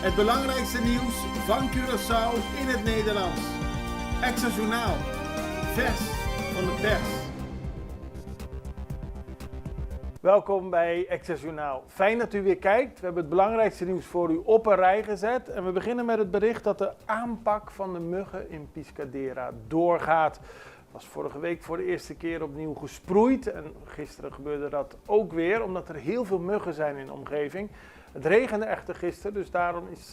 Het belangrijkste nieuws van Curaçao in het Nederlands. Extra Journaal. Vers van de pers. Welkom bij Extra Journaal. Fijn dat u weer kijkt. We hebben het belangrijkste nieuws voor u op een rij gezet. En we beginnen met het bericht dat de aanpak van de muggen in Piscadera doorgaat. Was vorige week voor de eerste keer opnieuw gesproeid. En gisteren gebeurde dat ook weer, omdat er heel veel muggen zijn in de omgeving. Het regende echter gisteren, dus daarom is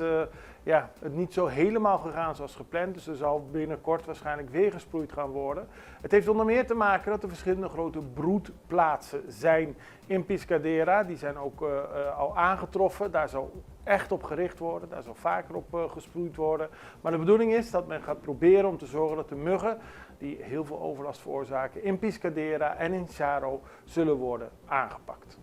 het niet zo helemaal gegaan zoals gepland. Dus er zal binnenkort waarschijnlijk weer gesproeid gaan worden. Het heeft onder meer te maken dat er verschillende grote broedplaatsen zijn in Piscadera. Die zijn ook al aangetroffen. Daar zal echt op gericht worden, daar zal vaker op gesproeid worden. Maar de bedoeling is dat men gaat proberen om te zorgen dat de muggen, die heel veel overlast veroorzaken in Piscadera en in Charo, zullen worden aangepakt.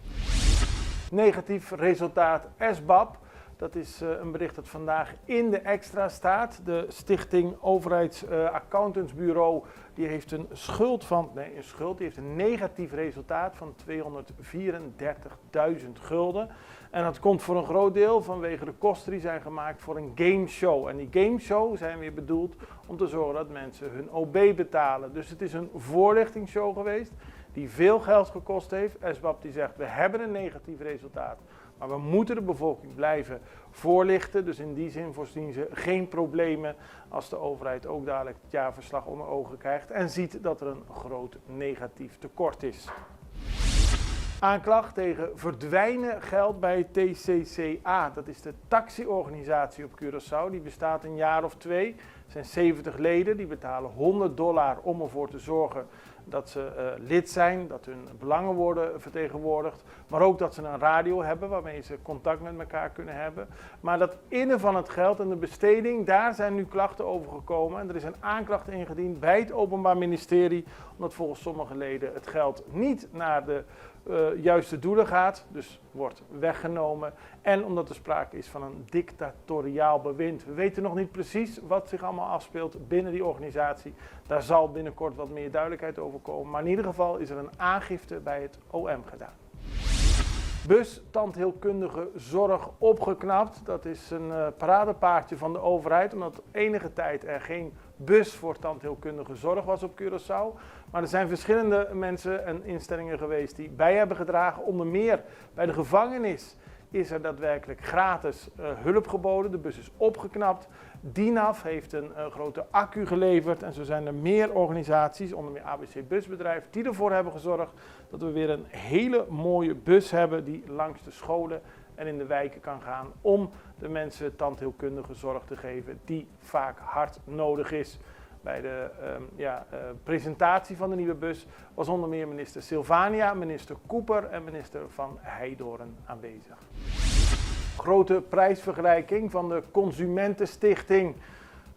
Negatief resultaat SBAP. Dat is een bericht dat vandaag in de Extra staat. De Stichting Overheidsaccountantsbureau die heeft een negatief resultaat van 234.000 gulden. En dat komt voor een groot deel vanwege de kosten die zijn gemaakt voor een gameshow. En die gameshow zijn weer bedoeld om te zorgen dat mensen hun OB betalen. Dus het is een voorlichtingsshow geweest die veel geld gekost heeft. SBAP die zegt, we hebben een negatief resultaat, maar we moeten de bevolking blijven voorlichten. Dus in die zin voorzien ze geen problemen als de overheid ook dadelijk het jaarverslag onder ogen krijgt en ziet dat er een groot negatief tekort is. Aanklacht tegen verdwijnen geld bij TCCA. Dat is de taxiorganisatie op Curaçao. Die bestaat een jaar of 2. Er zijn 70 leden. Die betalen $100 om ervoor te zorgen dat ze lid zijn, dat hun belangen worden vertegenwoordigd. Maar ook dat ze een radio hebben waarmee ze contact met elkaar kunnen hebben. Maar dat innen van het geld en de besteding, daar zijn nu klachten over gekomen. En er is een aanklacht ingediend bij het Openbaar Ministerie, omdat volgens sommige leden het geld niet naar de juiste doelen gaat, dus wordt weggenomen. En omdat er sprake is van een dictatoriaal bewind. We weten nog niet precies wat zich allemaal afspeelt binnen die organisatie. Daar zal binnenkort wat meer duidelijkheid over komen. Maar in ieder geval is er een aangifte bij het OM gedaan. Bus tandheelkundige zorg opgeknapt. Dat is een paradepaardje van de overheid, omdat enige tijd er geen bus voor tandheelkundige zorg was op Curaçao. Maar er zijn verschillende mensen en instellingen geweest die bij hebben gedragen. Onder meer bij de gevangenis is er daadwerkelijk gratis hulp geboden. De bus is opgeknapt. DINAF heeft een grote accu geleverd. En zo zijn er meer organisaties, onder meer ABC Busbedrijf, die ervoor hebben gezorgd dat we weer een hele mooie bus hebben die langs de scholen en in de wijken kan gaan om de mensen tandheelkundige zorg te geven die vaak hard nodig is. Bij de presentatie van de nieuwe bus was onder meer minister Sylvania, minister Cooper en minister Van Heidoren aanwezig. Grote prijsvergelijking van de Consumentenstichting.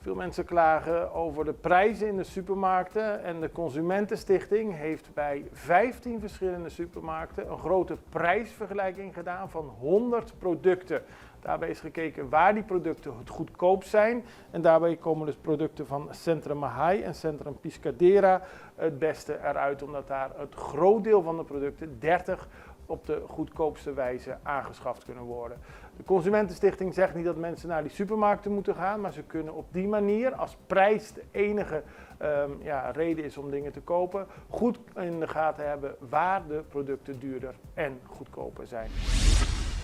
Veel mensen klagen over de prijzen in de supermarkten en de Consumentenstichting heeft bij 15 verschillende supermarkten een grote prijsvergelijking gedaan van 100 producten. Daarbij is gekeken waar die producten het goedkoopst zijn en daarbij komen dus producten van Centrum Mahai en Centrum Piscadera het beste eruit, omdat daar het groot deel van de producten 30 op de goedkoopste wijze aangeschaft kunnen worden. De Consumentenstichting zegt niet dat mensen naar die supermarkten moeten gaan, maar ze kunnen op die manier, als prijs de enige reden is om dingen te kopen, goed in de gaten hebben waar de producten duurder en goedkoper zijn.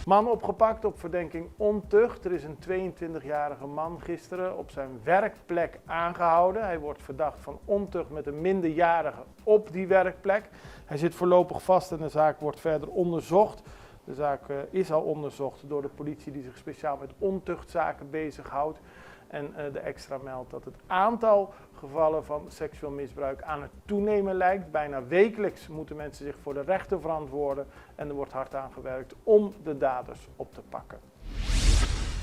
Man opgepakt op verdenking ontucht. Er is een 22-jarige man gisteren op zijn werkplek aangehouden. Hij wordt verdacht van ontucht met een minderjarige op die werkplek. Hij zit voorlopig vast en de zaak wordt verder onderzocht. De zaak is al onderzocht door de politie die zich speciaal met ontuchtzaken bezighoudt. En de Extra meldt dat het aantal gevallen van seksueel misbruik aan het toenemen lijkt. Bijna wekelijks moeten mensen zich voor de rechter verantwoorden en er wordt hard aan gewerkt om de daders op te pakken.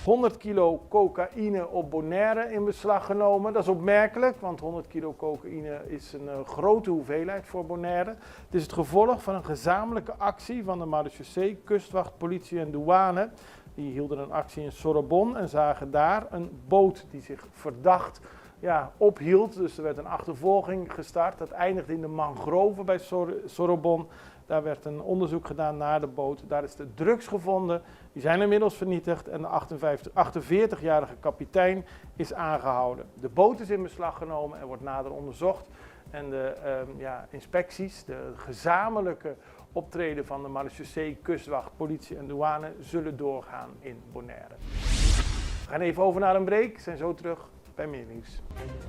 100 kilo cocaïne op Bonaire in beslag genomen. Dat is opmerkelijk, want 100 kilo cocaïne is een grote hoeveelheid voor Bonaire. Het is het gevolg van een gezamenlijke actie van de marechaussee, kustwacht, politie en douane. Die hielden een actie in Sorobon en zagen daar een boot die zich verdacht ophield. Dus er werd een achtervolging gestart. Dat eindigde in de mangroven bij Sorobon. Daar werd een onderzoek gedaan naar de boot. Daar is de drugs gevonden. Die zijn inmiddels vernietigd en de 48-jarige kapitein is aangehouden. De boot is in beslag genomen en wordt nader onderzocht. En de inspecties, de gezamenlijke optreden van de marechaussee, kustwacht, politie en douane zullen doorgaan in Bonaire. We gaan even over naar een break, zijn zo terug bij meer nieuws.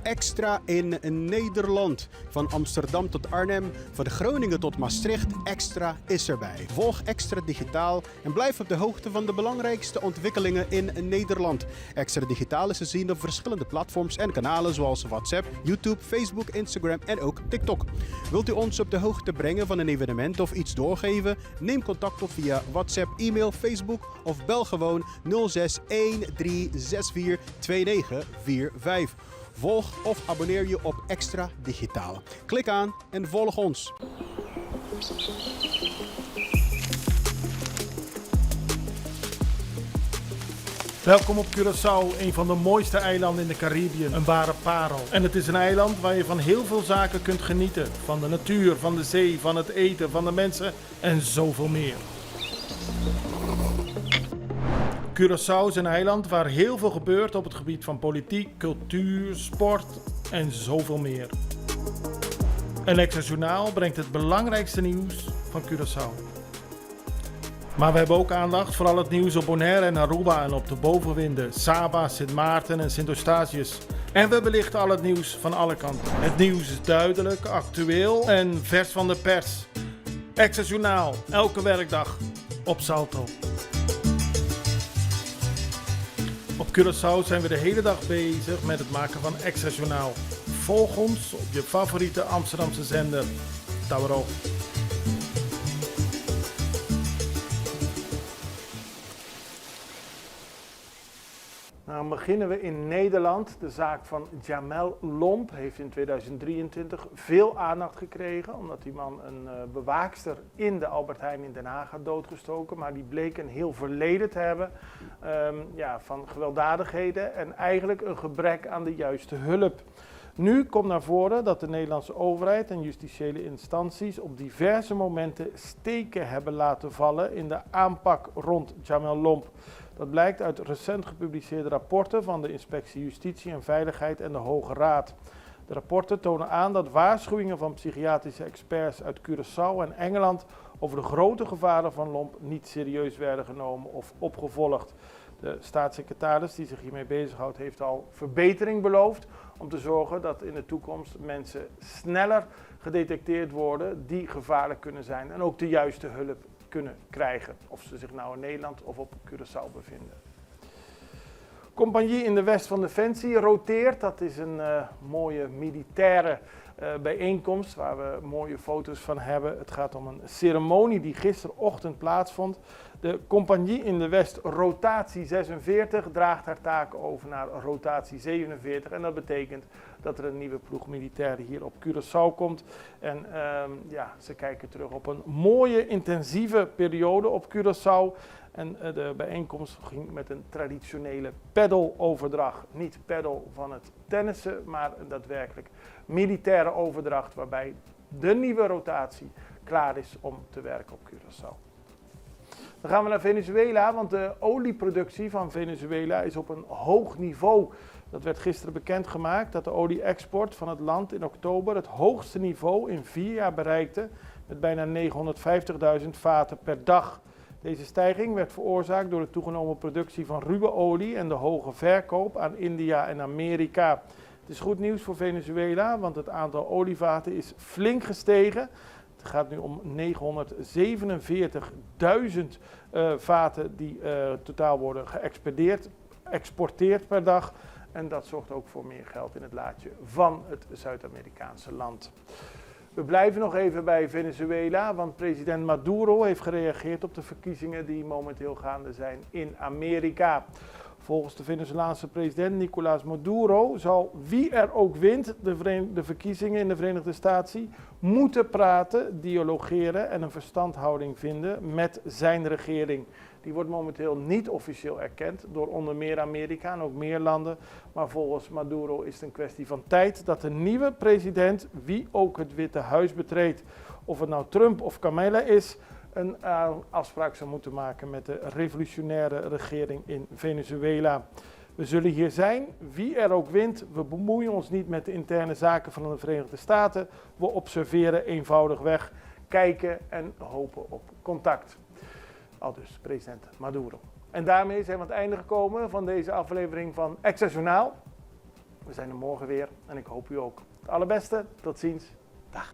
Extra in Nederland. Van Amsterdam tot Arnhem, van Groningen tot Maastricht, Extra is erbij. Volg Extra Digitaal en blijf op de hoogte van de belangrijkste ontwikkelingen in Nederland. Extra Digitaal is te zien op verschillende platforms en kanalen zoals WhatsApp, YouTube, Facebook, Instagram en ook TikTok. Wilt u ons op de hoogte brengen van een evenement of iets doorgeven? Neem contact op via WhatsApp, e-mail, Facebook of bel gewoon 06 1364 2945. Volg of abonneer je op Extra Digitaal. Klik aan en volg ons. Welkom op Curaçao, een van de mooiste eilanden in de Caribiën. Een ware parel. En het is een eiland waar je van heel veel zaken kunt genieten. Van de natuur, van de zee, van het eten, van de mensen en zoveel meer. Curaçao is een eiland waar heel veel gebeurt op het gebied van politiek, cultuur, sport en zoveel meer. Een Extra Journaal brengt het belangrijkste nieuws van Curaçao. Maar we hebben ook aandacht voor al het nieuws op Bonaire en Aruba en op de bovenwinden, Saba, Sint Maarten en Sint Eustatius. En we belichten al het nieuws van alle kanten. Het nieuws is duidelijk, actueel en vers van de pers. Extra Journaal, elke werkdag op Salto. Op Curaçao zijn we de hele dag bezig met het maken van Extra Journaal. Volg ons op je favoriete Amsterdamse zender, Tauro. Nou, dan beginnen we in Nederland. De zaak van Jamel Lomp heeft in 2023 veel aandacht gekregen, omdat die man een bewaakster in de Albert Heijn in Den Haag had doodgestoken. Maar die bleek een heel verleden te hebben van gewelddadigheden en eigenlijk een gebrek aan de juiste hulp. Nu komt naar voren dat de Nederlandse overheid en justitiële instanties op diverse momenten steken hebben laten vallen in de aanpak rond Jamel Lomp. Dat blijkt uit recent gepubliceerde rapporten van de Inspectie Justitie en Veiligheid en de Hoge Raad. De rapporten tonen aan dat waarschuwingen van psychiatrische experts uit Curaçao en Engeland over de grote gevaren van Lomp niet serieus werden genomen of opgevolgd. De staatssecretaris die zich hiermee bezighoudt heeft al verbetering beloofd om te zorgen dat in de toekomst mensen sneller gedetecteerd worden die gevaarlijk kunnen zijn en ook de juiste hulp kunnen krijgen. Of ze zich nou in Nederland of op Curaçao bevinden. Compagnie in de West van Defensie roteert. Dat is een mooie militaire bijeenkomst waar we mooie foto's van hebben. Het gaat om een ceremonie die gisterochtend plaatsvond. De Compagnie in de West rotatie 46 draagt haar taken over naar rotatie 47. En dat betekent dat er een nieuwe ploeg militairen hier op Curaçao komt. En ze kijken terug op een mooie, intensieve periode op Curaçao. En de bijeenkomst ging met een traditionele paddeloverdracht. Niet paddle van het tennissen, maar een daadwerkelijk militaire overdracht waarbij de nieuwe rotatie klaar is om te werken op Curaçao. Dan gaan we naar Venezuela, want de olieproductie van Venezuela is op een hoog niveau. Dat werd gisteren bekendgemaakt dat de olie-export van het land in oktober het hoogste niveau in 4 jaar bereikte met bijna 950.000 vaten per dag. Deze stijging werd veroorzaakt door de toegenomen productie van ruwe olie en de hoge verkoop aan India en Amerika. Het is goed nieuws voor Venezuela, want het aantal olievaten is flink gestegen. Het gaat nu om 947.000 vaten die totaal worden geëxporteerd per dag. En dat zorgt ook voor meer geld in het laadje van het Zuid-Amerikaanse land. We blijven nog even bij Venezuela, want president Maduro heeft gereageerd op de verkiezingen die momenteel gaande zijn in Amerika. Volgens de Venezolaanse president Nicolás Maduro zal wie er ook wint de verkiezingen in de Verenigde Staten moeten praten, dialogeren en een verstandhouding vinden met zijn regering. Die wordt momenteel niet officieel erkend door onder meer Amerika en ook meer landen. Maar volgens Maduro is het een kwestie van tijd dat de nieuwe president, wie ook het Witte Huis betreedt, of het nou Trump of Kamala is, een afspraak zou moeten maken met de revolutionaire regering in Venezuela. We zullen hier zijn, wie er ook wint. We bemoeien ons niet met de interne zaken van de Verenigde Staten. We observeren eenvoudigweg, kijken en hopen op contact. Aldus president Maduro. En daarmee zijn we aan het einde gekomen van deze aflevering van Extra Journaal. We zijn er morgen weer en ik hoop u ook. Het allerbeste, tot ziens. Dag.